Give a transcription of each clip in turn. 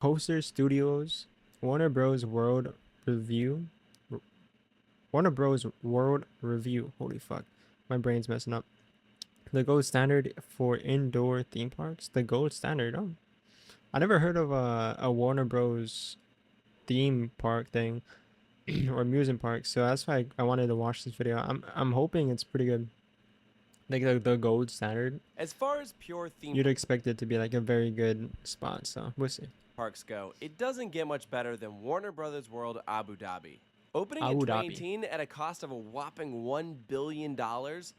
Poster Studios, Warner Bros. Review, Warner Bros. World Review. Holy fuck, my brain's messing up. The gold standard for indoor theme parks. The gold standard. Oh, I never heard of a Warner Bros. Theme park thing or amusement park. So that's why I wanted to watch this video. I'm hoping it's pretty good. Like the gold standard. As far as pure theme You'd expect it to be like a very good spot. So we'll see. parks go, it doesn't get much better than Warner Brothers World Abu Dhabi. Opening in Abu Dhabi. 2018 at a cost of a whopping $1 billion,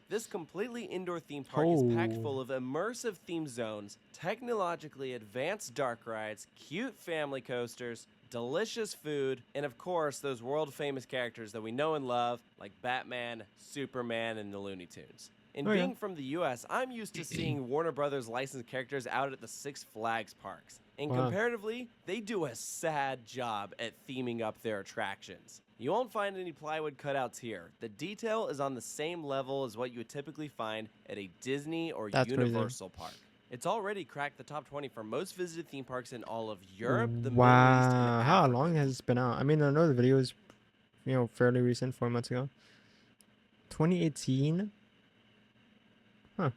this completely indoor theme park is packed full of immersive theme zones, technologically advanced dark rides, cute family coasters, delicious food, and of course those world famous characters that we know and love like Batman, Superman, and the Looney Tunes. And being from the US, I'm used to seeing Warner Brothers licensed characters out at the Six Flags parks. And comparatively, they do a sad job at theming up their attractions. You won't find any plywood cutouts here. The detail is on the same level as what you would typically find at a Disney or Universal park. It's already cracked the top 20 for most visited theme parks in all of Europe, the Middle East, and Africa. How long has this been out? I mean, I know the video is, fairly recent, 4 months ago. 2018? Huh.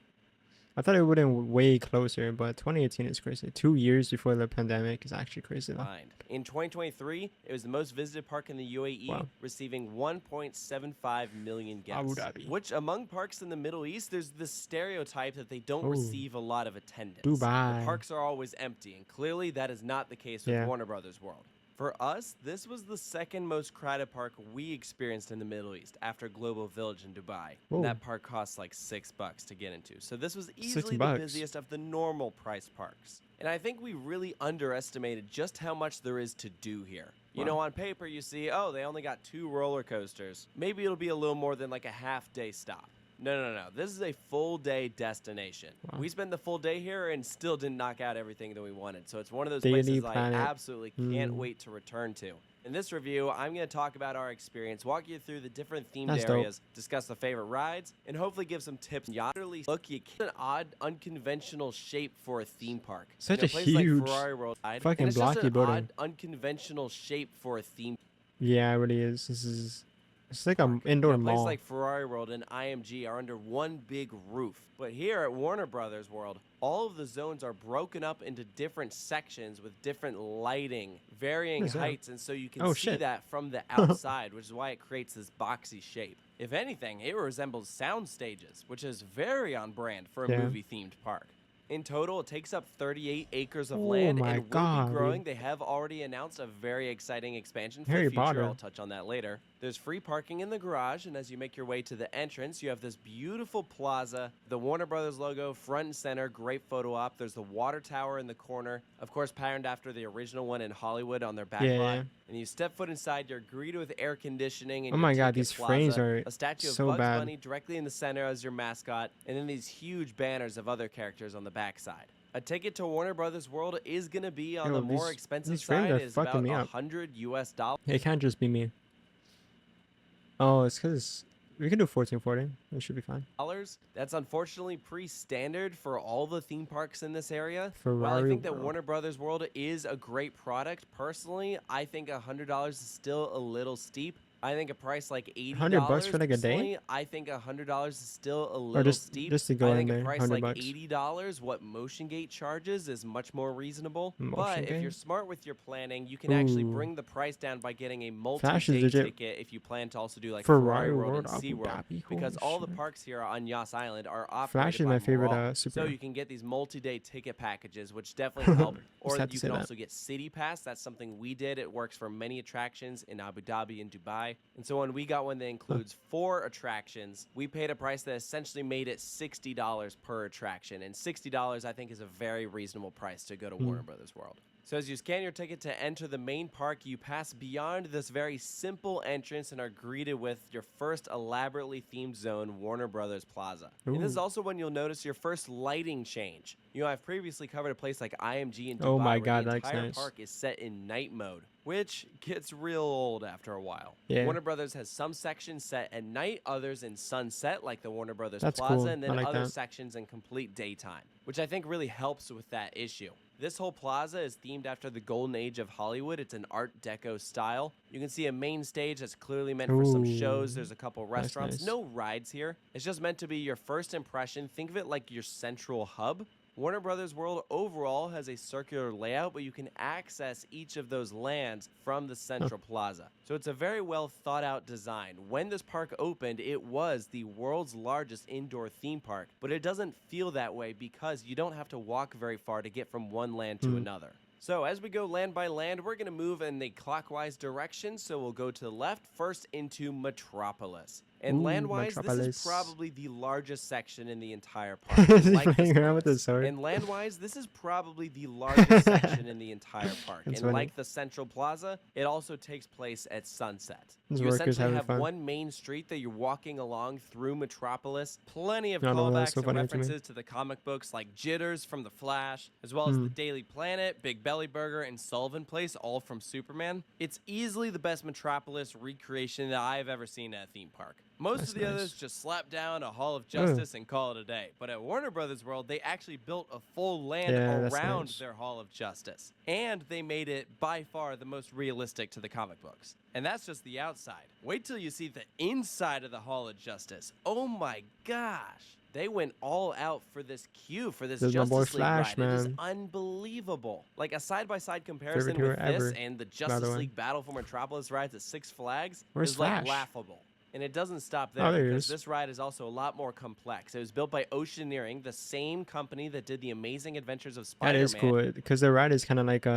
I thought it would have been way closer, but 2018 is crazy. 2 years before the pandemic is actually crazy though. In 2023, it was the most visited park in the UAE, receiving 1.75 million guests. Abu Dhabi. Which among parks in the Middle East, there's this stereotype that they don't receive a lot of attendance. Dubai. The parks are always empty, and clearly that is not the case with Warner Brothers World. For us, this was the second most crowded park we experienced in the Middle East after Global Village in Dubai. That park costs like $6 to get into. So this was easily the busiest of the normal price parks. And I think we really underestimated just how much there is to do here. You know, on paper you see, oh, they only got 2 roller coasters. Maybe it'll be a little more than like a half-day stop. No. This is a full-day destination. We spent the full day here and still didn't knock out everything that we wanted. So it's one of those places I absolutely can't wait to return to. In this review, I'm going to talk about our experience, walk you through the different themed areas, discuss the favorite rides, and hopefully give some tips. Look, you get an odd, unconventional shape for a theme park. Such a huge like Ferrari World fucking blocky building. Odd, unconventional shape for a theme. Yeah, it really is. It's like an indoor mall. Places like Ferrari World and IMG are under one big roof. But here at Warner Brothers World, all of the zones are broken up into different sections with different lighting, varying heights, and so you can see that from the outside, which is why it creates this boxy shape. If anything, it resembles sound stages, which is very on brand for a movie-themed park. In total, it takes up 38 acres of land and will be growing. They have already announced a very exciting expansion for the future. I'll touch on that later. There's free parking in the garage, and as you make your way to the entrance, you have this beautiful plaza, the Warner Brothers logo front and center, great photo op. There's the water tower in the corner, of course patterned after the original one in Hollywood on their back lot. And you step foot inside, you're greeted with air conditioning. And oh my god, these frames are a statue of so Bugs bad. Bunny directly in the center as your mascot, and then these huge banners of other characters on the backside. A ticket to Warner Brothers World is going to be on the more expensive side. It's about $100 US. It can't just be me. Oh, it's because we can do 1440. It should be fine. That's unfortunately pre-standard for all the theme parks in this area. While I think that Warner Brothers World is a great product, personally, I think $100 is still a little steep. I think a price like $80 $100 for like a day? I think $100 is still a little steep. Just to go I think in there, a price $100. like $80, what Motion Gate charges, is much more reasonable. But if you're smart with your planning, you can actually bring the price down by getting a multi-day ticket if you plan to also do like Ferrari World and SeaWorld. Because all the parks here on Yas Island are operated by Morale. So you can get these multi-day ticket packages, which definitely help. Or you can also get City Pass. That's something we did. It works for many attractions in Abu Dhabi and Dubai. And so when we got one that includes 4 attractions, we paid a price that essentially made it $60 per attraction. And $60, I think, is a very reasonable price to go to Warner Brothers World. So as you scan your ticket to enter the main park, you pass beyond this very simple entrance and are greeted with your first elaborately themed zone, Warner Brothers Plaza. And this is also when you'll notice your first lighting change. You know, I've previously covered a place like IMG in Dubai. Oh my god, where the that's entire nice. park is set in night mode, which gets real old after a while. Warner Brothers has some sections set at night, others in sunset, like the Warner Brothers Plaza, and then other sections in complete daytime, which I think really helps with that issue. This whole plaza is themed after the golden age of Hollywood. It's an Art Deco style. You can see a main stage that's clearly meant for some shows. There's a couple restaurants. Nice. No rides here. It's just meant to be your first impression. Think of it like your central hub. Warner Brothers World overall has a circular layout, but you can access each of those lands from the central plaza. So it's a very well thought out design. When this park opened, it was the world's largest indoor theme park, but it doesn't feel that way because you don't have to walk very far to get from one land to another. So as we go land by land, we're going to move in the clockwise direction. So we'll go to the left first into Metropolis. And land-wise, this is probably the largest section in the entire park. And land-wise, this is probably the largest section in the entire park. And like the Central Plaza, it also takes place at sunset. You essentially have one main street that you're walking along through Metropolis. Plenty of callbacks and references to the comic books like Jitters from The Flash, as well as the Daily Planet, Big Belly Burger, and Sullivan Place, all from Superman. It's easily the best Metropolis recreation that I've ever seen at a theme park. Most of the others just slap down a Hall of Justice and call it a day. But at Warner Brothers World, they actually built a full land around their Hall of Justice. And they made it by far the most realistic to the comic books. And that's just the outside. Wait till you see the inside of the Hall of Justice. Oh my gosh. They went all out for this queue, for this Justice League ride. Man. It is unbelievable. Like a side-by-side comparison with this and the Justice League Battle for Metropolis rides at Six Flags is like laughable. And it doesn't stop there because this ride is also a lot more complex. It was built by Oceaneering, the same company that did the Amazing Adventures of Spider-Man. That is cool because the ride is kind of like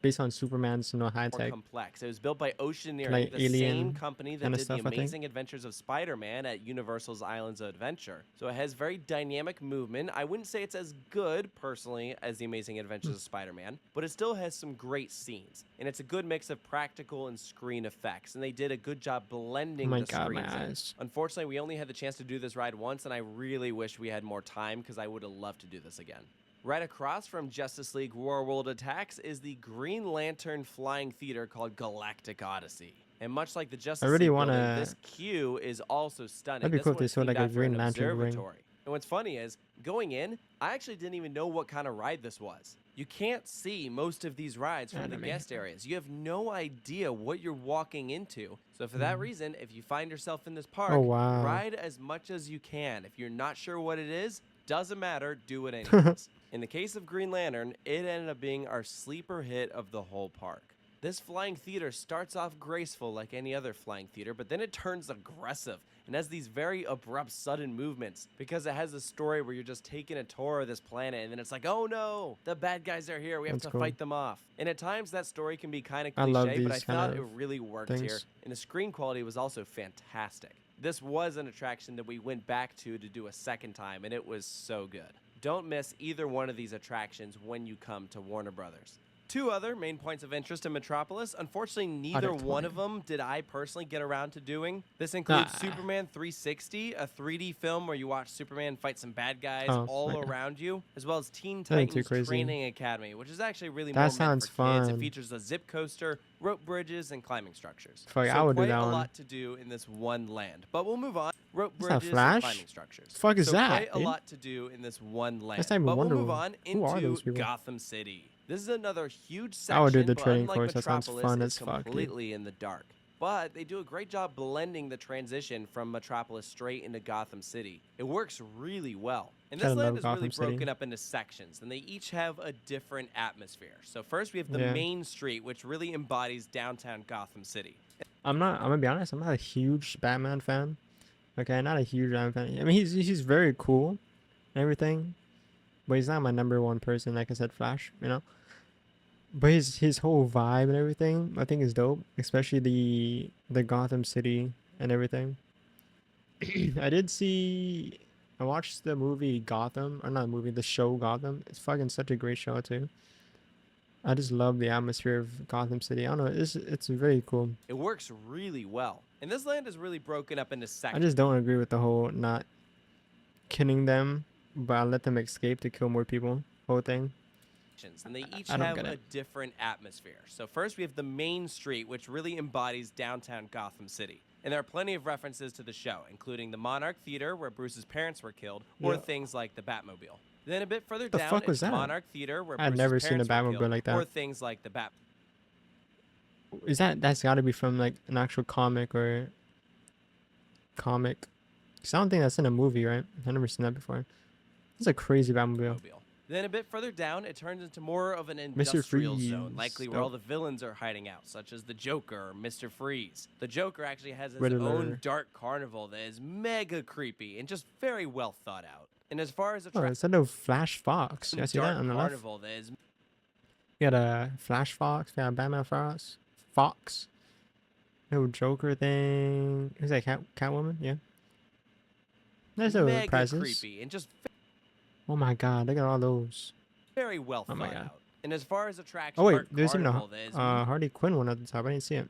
based on Superman's high tech. Complex. It was built by Oceaneering, like the same company that did the Amazing Adventures of Spider-Man at Universal's Islands of Adventure. So it has very dynamic movement. I wouldn't say it's as good, personally, as the Amazing Adventures of Spider-Man, but it still has some great scenes. And it's a good mix of practical and screen effects. And they did a good job blending the screens. Unfortunately, we only had the chance to do this ride once, and I really wish we had more time because I would have loved to do this again. Right across from Justice League War World Attacks is the Green Lantern Flying Theater called Galactic Odyssey. And much like the Justice League building, this queue is also stunning. That'd be cool if they showed like a Green Lantern ring. And what's funny is, going in, I actually didn't even know what kind of ride this was. You can't see most of these rides from the guest areas. You have no idea what you're walking into. So for that reason, if you find yourself in this park, ride as much as you can. If you're not sure what it is, doesn't matter, do it anyways. In the case of Green Lantern, it ended up being our sleeper hit of the whole park. This flying theater starts off graceful like any other flying theater, but then it turns aggressive and has these very abrupt, sudden movements because it has a story where you're just taking a tour of this planet and then it's like, oh no, the bad guys are here. We have to fight them off. And at times that story can be kind of cliche, but I thought it really worked here. And the screen quality was also fantastic. This was an attraction that we went back to do a second time, and it was so good. Don't miss either one of these attractions when you come to Warner Brothers. Two other main points of interest in Metropolis. Unfortunately, neither one of them did I personally get around to doing. This includes Superman 360, a 3D film where you watch Superman fight some bad guys all around you, as well as Teen Titans Training Academy, which is actually really more meant for kids. It features a zip coaster, rope bridges, and climbing structures. I would do that a lot to do in this one land. But we'll move on. Rope bridges and climbing structures. Fuck is that? Quite a lot to do in this one land. But we'll move on into Gotham City. This is another huge section, I would do the but training unlike course. That sounds Metropolis, fun it's as fuck. Completely in the dark. But they do a great job blending the transition from Metropolis straight into Gotham City. It works really well. And this land is really broken up into sections, and they each have a different atmosphere. So first we have the main street, which really embodies downtown Gotham City. I'm gonna be honest, I'm not a huge Batman fan. Okay, not a huge Batman fan. I mean, he's very cool and everything, but he's not my number one person. Like I said, Flash, you know. But his whole vibe and everything, I think is dope. Especially the Gotham City and everything. I watched the movie Gotham, or not movie, the show Gotham. It's fucking such a great show too. I just love the atmosphere of Gotham City. I don't know, it's very cool. It works really well. And this land is really broken up into sections. I just don't agree with the whole not killing them, but I let them escape to kill more people whole thing. And they each have a different atmosphere. So first we have the main street, which really embodies downtown Gotham City. And there are plenty of references to the show, including the Monarch Theater, where Bruce's parents were killed, or things like the Batmobile. Then a bit further The down, fuck was it's that? Monarch Theater, where I've Bruce's never seen a parents were Batmobile killed, like that. or things like the Bat. Is that's got to be from like an actual comic or comic? Cause I don't think that's in a movie, right? I've never seen that before. It's a crazy Batmobile. Then a bit further down, it turns into more of an Mr. industrial Freeze. zone, likely where all the villains are hiding out, such as the Joker or Mr. Freeze. The Joker actually has his own dark carnival that is mega creepy and just very well thought out. And as far as oh, it's a no Flash Fox. You see that on the left? That is You got a Flash Fox. You got a Batman Fox. No Joker thing. Who's that? Catwoman? Yeah. There's no prizes. Creepy and just. Oh my god! Look at all those. Very well thought out. And as far as attractions, oh wait, there's even a Harley Quinn one at the top. I didn't see it.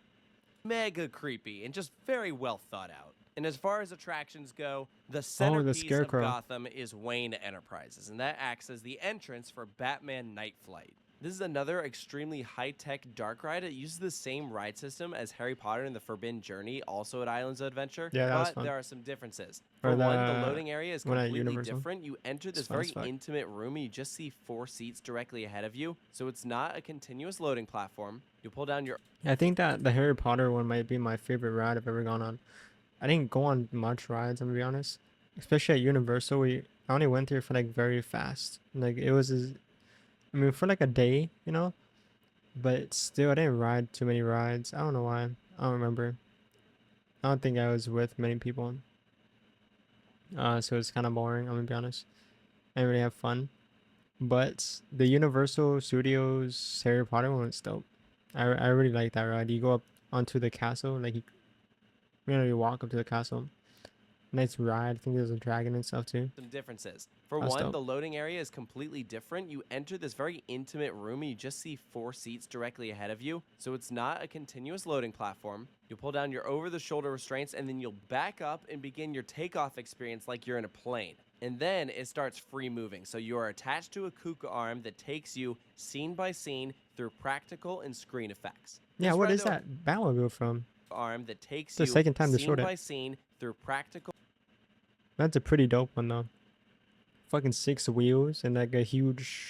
Mega creepy and just very well thought out. And as far as attractions go, the centerpiece of Gotham is Wayne Enterprises, and that acts as the entrance for Batman Night Flight. This is another extremely high-tech dark ride. It uses the same ride system as Harry Potter and the Forbidden Journey, also at Islands of Adventure. Yeah, that was but fun. There are some differences. For one, the loading area is completely different. You enter this very intimate room, and you just see 4 seats directly ahead of you. So it's not a continuous loading platform. You pull down your... I think that the Harry Potter one might be my favorite ride I've ever gone on. I didn't go on much rides, I'm gonna be honest. Especially at Universal, I only went there for like very fast. Like it was... I mean, for like a day, you know, but still, I didn't ride too many rides. I don't know why. I don't remember. I don't think I was with many people. So it's kind of boring, I'm gonna be honest. I didn't really have fun. But the Universal Studios Harry Potter one was dope. I really like that ride. You go up onto the castle, like you walk up to the castle. Nice ride. I think there's a dragon and stuff too. Some differences. For one, the loading area is completely different. You enter this very intimate room and you just see 4 seats directly ahead of you. So it's not a continuous loading platform. You pull down your over-the-shoulder restraints and then you'll back up and begin your takeoff experience like you're in a plane. And then it starts free moving. So you are attached to a KUKA arm that takes you scene by scene through practical and screen effects. Yeah, what is that Batmobile from? Arm that takes you second time scene by scene through practical. That's a pretty dope one though. Fucking 6 wheels and like a huge,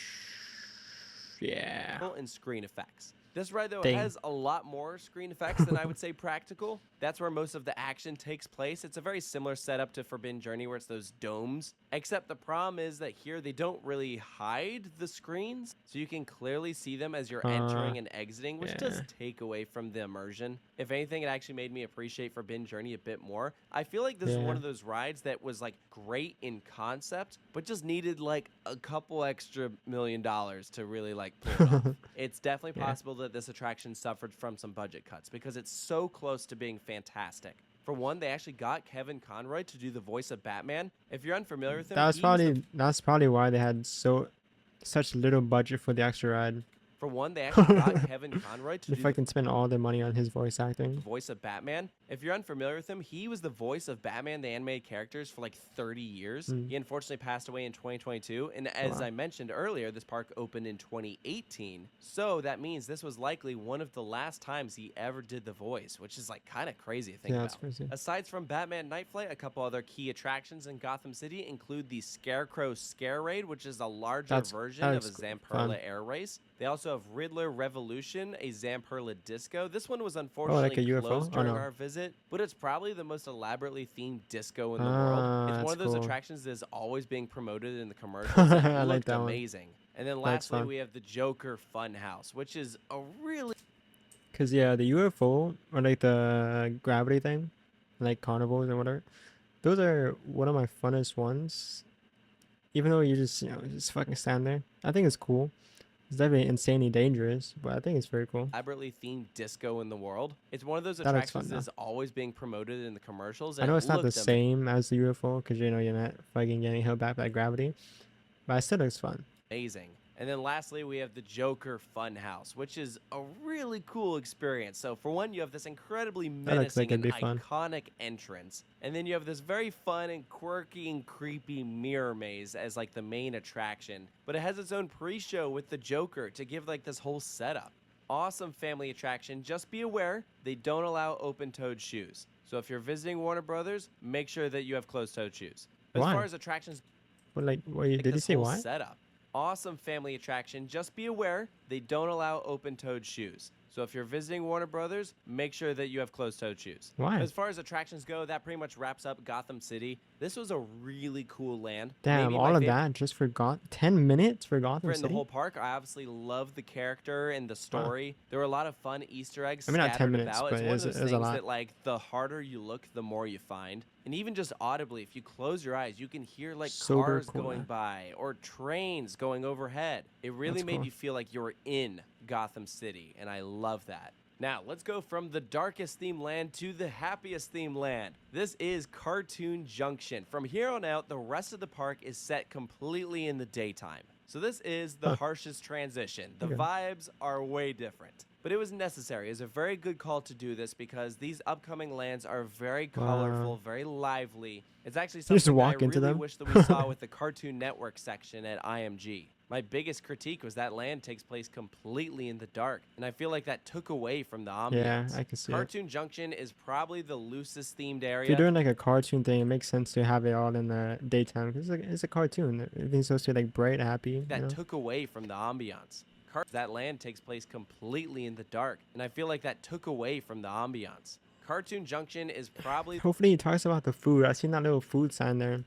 yeah. And screen effects. This ride, though, has a lot more screen effects than I would say practical. That's where most of the action takes place. It's a very similar setup to Forbidden Journey, where it's those domes. Except the problem is that here they don't really hide the screens, so you can clearly see them as you're entering and exiting, which does take away from the immersion. If anything, it actually made me appreciate Forbidden Journey a bit more. I feel like this is one of those rides that was like great in concept, but just needed like a couple extra $1 million to really like pull it off. It's definitely possible that this attraction suffered from some budget cuts because it's so close to being fantastic. For one, they actually got Kevin Conroy to do the voice of Batman. If you're unfamiliar with him, that's probably why they had such little budget for the extra ride. For one, they actually got Kevin Conroy to if I can spend all their money on his voice acting. The voice of Batman. If you're unfamiliar with him, he was the voice of Batman, the animated characters, for like 30 years. He unfortunately passed away in 2022. And as I mentioned earlier, this park opened in 2018. So that means this was likely one of the last times he ever did the voice, which is like kind of crazy to think about. Crazy. Aside from Batman Night Flight, a couple other key attractions in Gotham City include the Scarecrow Scare Raid, which is a larger version of a Zamperla Air Race. They also have Riddler Revolution, a Zamperla disco. This one was unfortunately closed during our visit, but it's probably the most elaborately themed disco in the world. It's one of those attractions that is always being promoted in the commercials. It looked amazing. And then lastly, we have the Joker Funhouse, which is a really... Because, yeah, the UFO, or like the gravity thing, like carnivals and whatever, those are one of my funnest ones. Even though you just fucking stand there. I think it's cool. It's definitely insanely dangerous, but I think it's very cool. Elaborately themed disco in the world. It's one of those attractions that's always being promoted in the commercials. I know it's not the same as the UFO because you're not fucking getting held back by gravity, but it still looks fun. Amazing. And then lastly, we have the Joker Funhouse, which is a really cool experience. So for one, you have this incredibly menacing and iconic entrance. And then you have this very fun and quirky and creepy mirror maze as like the main attraction. But it has its own pre-show with the Joker to give like this whole setup. Awesome family attraction. Just be aware, they don't allow open-toed shoes. So if you're visiting Warner Brothers, make sure that you have closed-toed shoes. As far as attractions... But like, wait, did he this say whole what? setup. Awesome family attraction. Just be aware they don't allow open-toed shoes. So if you're visiting Warner Brothers, make sure that you have closed-toed shoes. Why? As far as attractions go, that pretty much wraps up Gotham City. This was a really cool land. Damn, Maybe all my of favorite. that just for 10 minutes for Gotham In the City? whole park, I obviously love the character and the story. Wow. There were a lot of fun Easter eggs I mean, not 10 scattered minutes, about. but It's one of those things a lot. that, like, the harder you look, the more you find. And even just audibly, if you close your eyes, you can hear like cars going by or trains going overhead. It really made you feel like you were in Gotham City, and I love that. Now, let's go from the darkest theme land to the happiest theme land. This is Cartoon Junction. From here on out, the rest of the park is set completely in the daytime. So this is the harshest transition. The vibes are way different. But it was necessary. It was a very good call to do this because these upcoming lands are very colorful, very lively. It's actually something that I really wish that we saw with the Cartoon Network section at IMG. My biggest critique was that land takes place completely in the dark, and I feel like that took away from the ambiance. Yeah, I can see Cartoon Junction is probably the loosest themed area. If you're doing like a cartoon thing, it makes sense to have it all in the daytime because it's a cartoon. Everything's supposed to be like bright, happy. That took away from the ambiance. That land takes place completely in the dark, and I feel like that took away from the ambiance. Cartoon Junction is probably... Hopefully he talks about the food. I seen that little food sign there.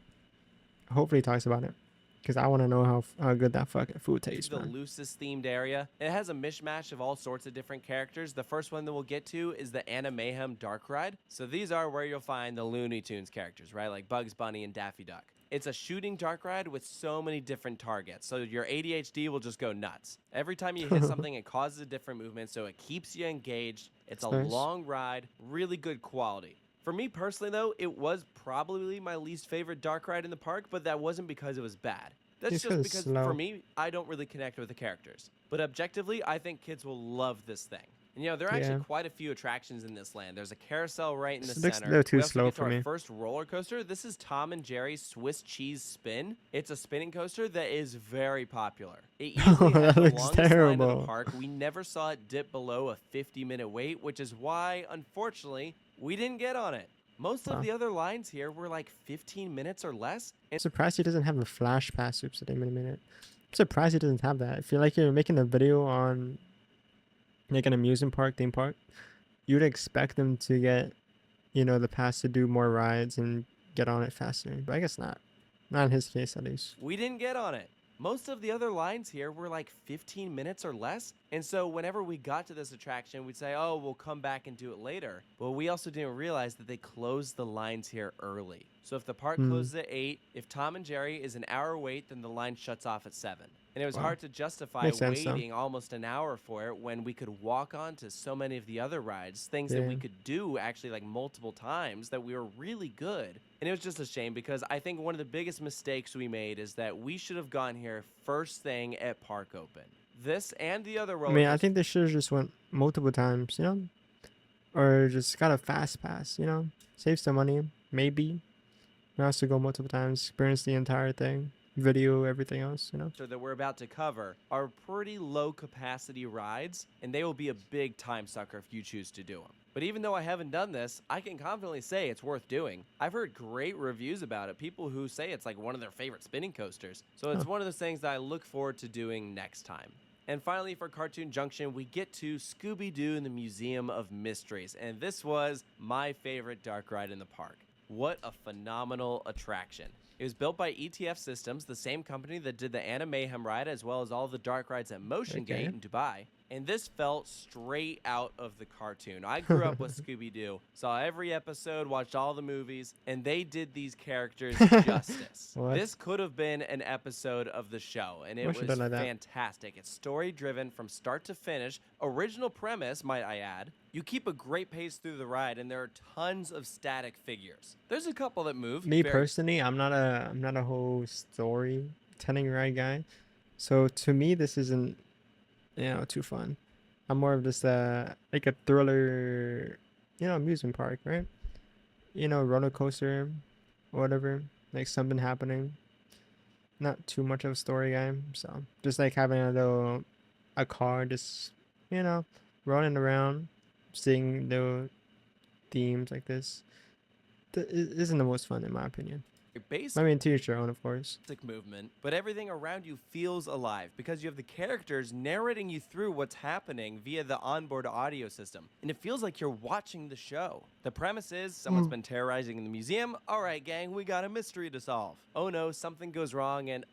Hopefully he talks about it. Because I want to know how good that fucking food tastes, the loosest themed area. It has a mishmash of all sorts of different characters. The first one that we'll get to is the Animayhem Dark Ride. So these are where you'll find the Looney Tunes characters, right? Like Bugs Bunny and Daffy Duck. It's a shooting dark ride with so many different targets. So your ADHD will just go nuts. Every time you hit something, it causes a different movement, so it keeps you engaged. It's a long ride, really good quality. For me personally, though, it was probably my least favorite dark ride in the park, but that wasn't because it was bad. That's just because, for me, I don't really connect with the characters. But objectively, I think kids will love this thing. And, you know, there are actually quite a few attractions in this land. There's a carousel right in the center. They're too we also slow get to for me. Our first roller coaster. This is Tom and Jerry's Swiss Cheese Spin. It's a spinning coaster that is very popular. It easily has the longest line of the park. We never saw it dip below a 50-minute wait, which is why, unfortunately, we didn't get on it. Most of the other lines here were like 15 minutes or less. I'm surprised he doesn't have a flash pass. Oops, I didn't mean it. I'm surprised he doesn't have that. I feel like you're making a video on like an amusement park, theme park. You'd expect them to get, you know, the pass to do more rides and get on it faster. But I guess not. Not in his case, at least. We didn't get on it. Most of the other lines here were like 15 minutes or less. And so whenever we got to this attraction, we'd say, oh, we'll come back and do it later. But we also didn't realize that they closed the lines here early. So if the park closes at 8, if Tom and Jerry is an hour wait, then the line shuts off at 7. And it was hard to justify waiting almost an hour for it when we could walk on to so many of the other rides, things that we could do actually like multiple times that we were really good. And it was just a shame because I think one of the biggest mistakes we made is that we should have gone here first thing at park open. This and the other roller I think they should have just went multiple times, you know? Or just got a fast pass, you know? Save some money, maybe. We also go multiple times, experience the entire thing. Video, everything else, you know? So that we're about to cover are pretty low capacity rides, and they will be a big time sucker if you choose to do them. But even though I haven't done this, I can confidently say it's worth doing. I've heard great reviews about it, people who say it's like one of their favorite spinning coasters. So it's one of those things that I look forward to doing next time. And finally, for Cartoon Junction, we get to Scooby-Doo and the Museum of Mysteries, and this was my favorite dark ride in the park. What a phenomenal attraction. It was built by ETF Systems, the same company that did the Animayhem ride as well as all the dark rides at Motion Gate in Dubai. And this felt straight out of the cartoon. I grew up with Scooby-Doo, saw every episode, watched all the movies, and they did these characters justice. This could have been an episode of the show, and it was fantastic. It's story-driven from start to finish. Original premise, might I add. You keep a great pace through the ride, and there are tons of static figures. There's a couple that move. Me personally, I'm not a whole storytelling ride guy, so to me this isn't, you know, too fun. I'm more of just like a thriller, you know, amusement park, right? You know, roller coaster, or whatever, like something happening. Not too much of a story guy, so just like having a car, just, you know, running around, seeing the themes like this. Isn't the most fun in my opinion. basic. I mean, to each your own, of course. Movement, but everything around you feels alive because you have the characters narrating you through what's happening via the onboard audio system, and it feels like you're watching the show. The premise is someone's been terrorizing in the museum. All right, gang, we got a mystery to solve. Oh no, something goes wrong, and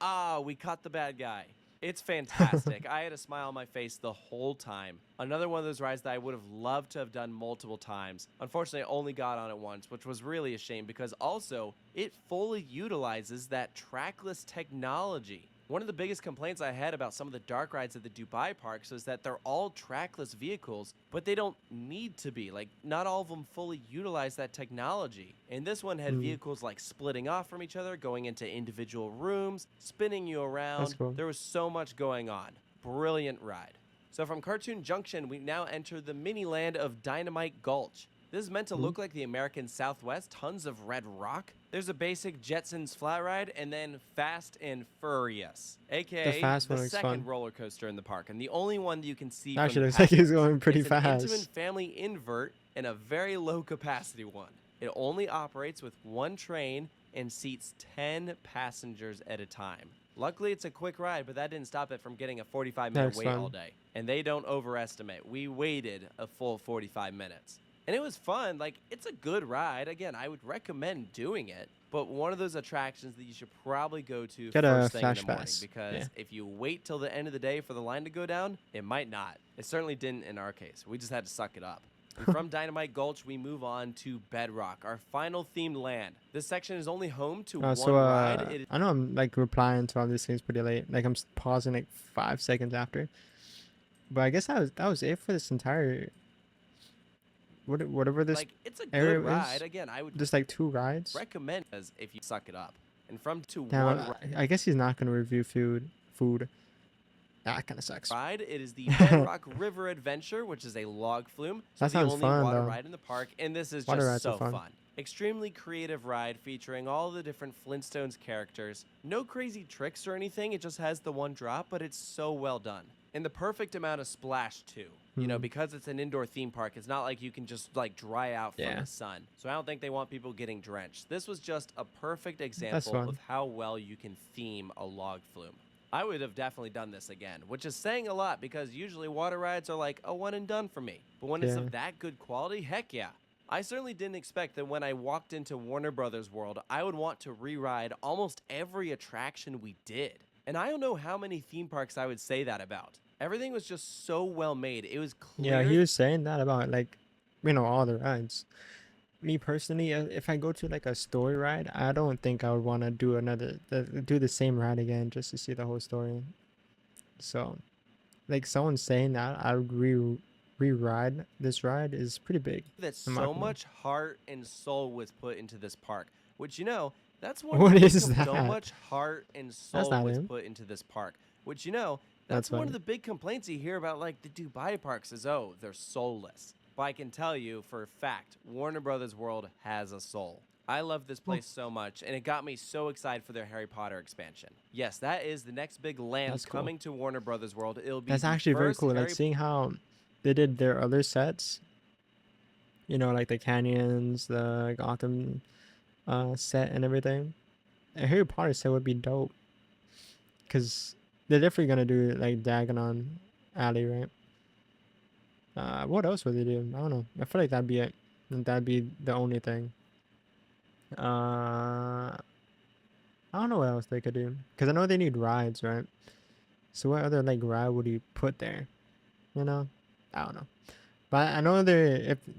we caught the bad guy. It's fantastic. I had a smile on my face the whole time. Another one of those rides that I would have loved to have done multiple times. Unfortunately, I only got on it once, which was really a shame because also it fully utilizes that trackless technology. One of the biggest complaints I had about some of the dark rides at the Dubai parks is that they're all trackless vehicles, but they don't need to be. Like, not all of them fully utilize that technology. And this one had vehicles like splitting off from each other, going into individual rooms, spinning you around. That's cool. There was so much going on. Brilliant ride. So from Cartoon Junction, we now enter the mini land of Dynamite Gulch. This is meant to look like the American Southwest, tons of red rock. There's a basic Jetsons flat ride, and then Fast and Furious, aka the second roller coaster in the park, and the only one that you can see. Actually, looks like he's going pretty fast. It's an Intamin family invert and a very low capacity one. It only operates with one train and seats 10 passengers at a time. Luckily, it's a quick ride, but that didn't stop it from getting a 45-minute wait all day. And they don't overestimate. We waited a full 45 minutes. And it was fun. Like, it's a good ride. Again, I would recommend doing it. But one of those attractions that you should probably go to first thing in the morning. Because if you wait till the end of the day for the line to go down, it might not. It certainly didn't in our case. We just had to suck it up. And from Dynamite Gulch, we move on to Bedrock, our final themed land. This section is only home to one ride. I know I'm like replying to all these things pretty late. Like I'm pausing like 5 seconds after. But I guess that was it for this entire whatever this like it's a good ride. Again, I would just like 2 rides. Recommend as if you suck it up. And from to one I guess he's not gonna review food. That kind of sucks. Ride. It is the Bedrock River Adventure, which is a log flume. So that sounds the only fun, water though. ride in the park, and this is water just so fun. Extremely creative ride featuring all the different Flintstones characters. No crazy tricks or anything. It just has the one drop, but it's so well done. And the perfect amount of splash too. You know, because it's an indoor theme park, it's not like you can just like dry out from the sun. So I don't think they want people getting drenched. This was just a perfect example of how well you can theme a log flume. I would have definitely done this again, which is saying a lot because usually water rides are like a one and done for me. But when it's of that good quality, heck yeah. I certainly didn't expect that when I walked into Warner Brothers World, I would want to re-ride almost every attraction we did. And I don't know how many theme parks I would say that about. Everything was just so well made. It was clear. Yeah, he was saying that about like, you know, all the rides. Me personally, if I go to like a story ride, I don't think I would want to do do the same ride again just to see the whole story. So, like someone saying that I would re-ride this ride is pretty big. That so much heart and soul was put into this park, which that's one. What is that? So much heart and soul was put into this park, which that's one of the big complaints you hear about like the Dubai parks is they're soulless. But I can tell you for a fact, Warner Brothers World has a soul. I love this place so much, and it got me so excited for their Harry Potter expansion. Yes, that is the next big land coming to Warner Brothers World. It'll be that's actually very cool. Like seeing how they did their other sets, you know, like the canyons, the Gotham set and everything. A Harry Potter set would be dope. Because they're definitely going to do like Diagon Alley, right? What else would they do? I don't know. I feel like that'd be it. That'd be the only thing. I don't know what else they could do. Because I know they need rides, right? So what other like ride would you put there? You know? I don't know. But I know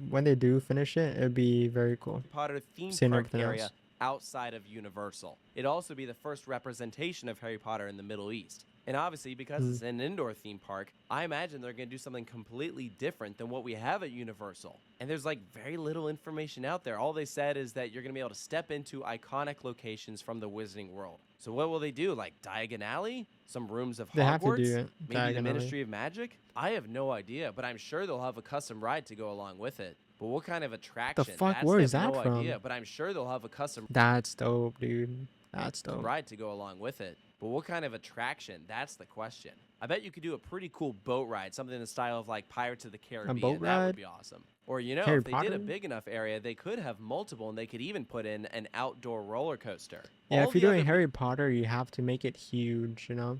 when they do finish it, it'd be very cool. Potter theme park area outside of Universal. It'd also be the first representation of Harry Potter in the Middle East. And obviously, because it's an indoor theme park, I imagine they're going to do something completely different than what we have at Universal. And there's like very little information out there. All they said is that you're going to be able to step into iconic locations from the Wizarding World. So what will they do? Like Diagon Alley? Some rooms of Hogwarts? They have to do it. Maybe the Ministry of Magic? I have no idea, but I'm sure they'll have a custom ride to go along with it. But what kind of attraction? The fuck? Where is that from? Idea, but I'm sure they'll have a custom. That's dope, dude. That's dope. Ride to go along with it. But what kind of attraction? That's the question. I bet you could do a pretty cool boat ride, something in the style of like Pirates of the Caribbean. A boat ride? That would be awesome. Or, you know, Harry if they Potter? did a big enough area, they could have multiple, and they could even put in an outdoor roller coaster. Yeah, if you're doing Harry Potter, you have to make it huge, you know?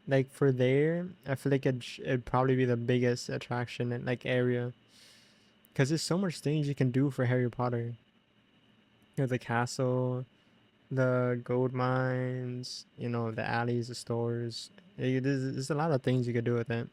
Like, for there, I feel like it'd probably be the biggest attraction in, like, area. Because there's so much things you can do for Harry Potter. You know, the castle, the gold mines, you know, the alleys, the stores. There's a lot of things you could do with it.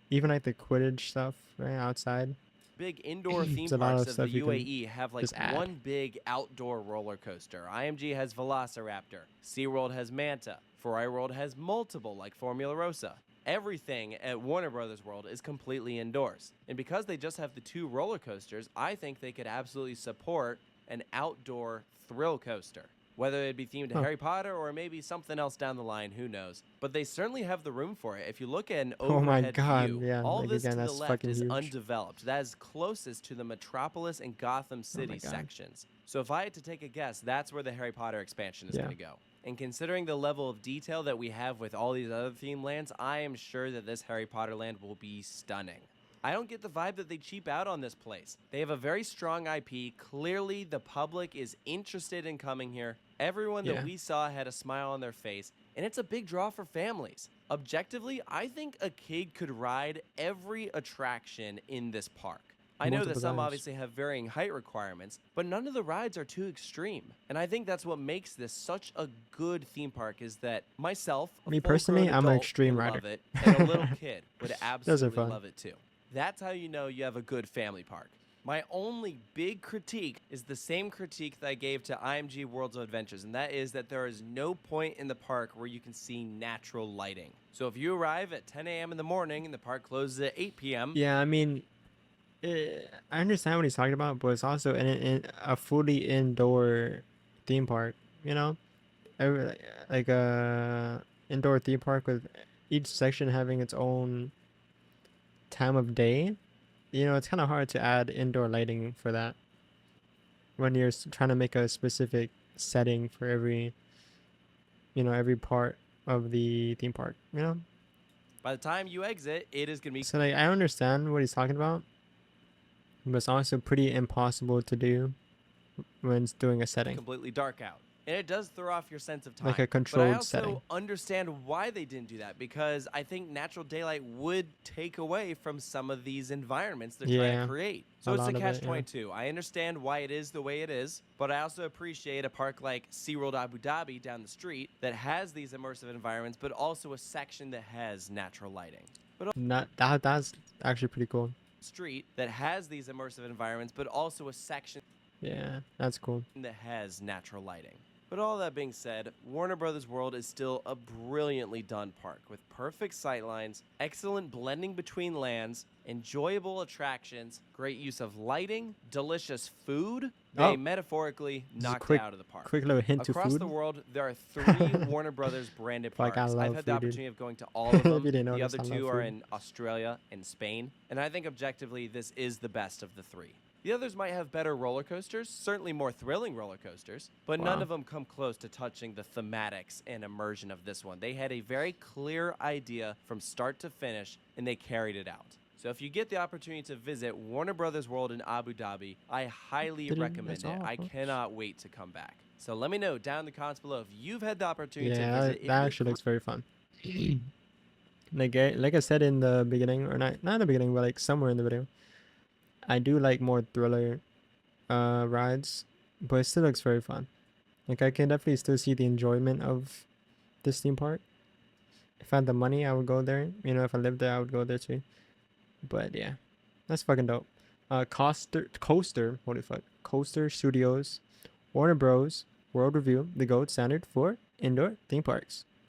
Even like the Quidditch stuff, right, outside. Big indoor theme parks of the UAE have like one big outdoor roller coaster. IMG has Velociraptor. SeaWorld has Manta. Ferrari World has multiple like Formula Rosa. Everything at Warner Brothers World is completely indoors. And because they just have the 2 roller coasters, I think they could absolutely support an outdoor thrill coaster. Whether it'd be themed to Harry Potter or maybe something else down the line, who knows. But they certainly have the room for it. If you look at an overhead view, yeah, all like, this again, to the left is huge. undeveloped. That is closest to the Metropolis and Gotham City sections. So if I had to take a guess, that's where the Harry Potter expansion is going to go. And considering the level of detail that we have with all these other theme lands, I am sure that this Harry Potter land will be stunning. I don't get the vibe that they cheap out on this place. They have a very strong IP. Clearly, the public is interested in coming here. Everyone that we saw had a smile on their face, and it's a big draw for families. Objectively, I think a kid could ride every attraction in this park. I know that some obviously have varying height requirements, but none of the rides are too extreme. And I think that's what makes this such a good theme park is that myself, me personally, I'm an extreme rider. Love it, and a little kid would absolutely love it too. That's how you know you have a good family park. My only big critique is the same critique that I gave to IMG Worlds of Adventures, and that is that there is no point in the park where you can see natural lighting. So if you arrive at 10 a.m. in the morning and the park closes at 8 p.m. Yeah, I mean, I understand what he's talking about, but it's also in a fully indoor theme park, you know? Like a indoor theme park with each section having its own time of day. You know, it's kind of hard to add indoor lighting for that when you're trying to make a specific setting for every, you know, every part of the theme park, you know? By the time you exit, it is going to be... So, like, I understand what he's talking about, but it's also pretty impossible to do when it's doing a setting. Completely dark out. And it does throw off your sense of time. Like a controlled setting. But I also understand why they didn't do that, because I think natural daylight would take away from some of these environments they're trying to create. So it's a catch-22. I understand why it is the way it is, but I also appreciate a park like SeaWorld Abu Dhabi down the street that has these immersive environments, but also a section that has natural lighting. But that's actually pretty cool. Street that has these immersive environments, but also a section that's cool that has natural lighting. But all that being said, Warner Brothers World is still a brilliantly done park with perfect sightlines, excellent blending between lands, enjoyable attractions, great use of lighting, delicious food. They metaphorically knocked it out of the park. Quick little hint Across to food. the world, there are 3 Warner Brothers branded parks. I've had the opportunity of going to all of them. The other 2 are in Australia and Spain. And I think objectively, this is the best of the 3. The others might have better roller coasters, certainly more thrilling roller coasters, but none of them come close to touching the thematics and immersion of this one. They had a very clear idea from start to finish, and they carried it out. So if you get the opportunity to visit Warner Brothers World in Abu Dhabi, I highly recommend it. I cannot wait to come back. So let me know down in the comments below if you've had the opportunity to visit. Yeah, that actually looks very fun. like I said in the beginning, or not in the beginning, but like somewhere in the video, I do like more thriller rides, but it still looks very fun. Like, I can definitely still see the enjoyment of this theme park. If I had the money, I would go there. You know, if I lived there, I would go there too. But yeah, that's fucking dope. Coaster, holy fuck. Coaster Studios, Warner Bros. World Review, the gold standard for indoor theme parks.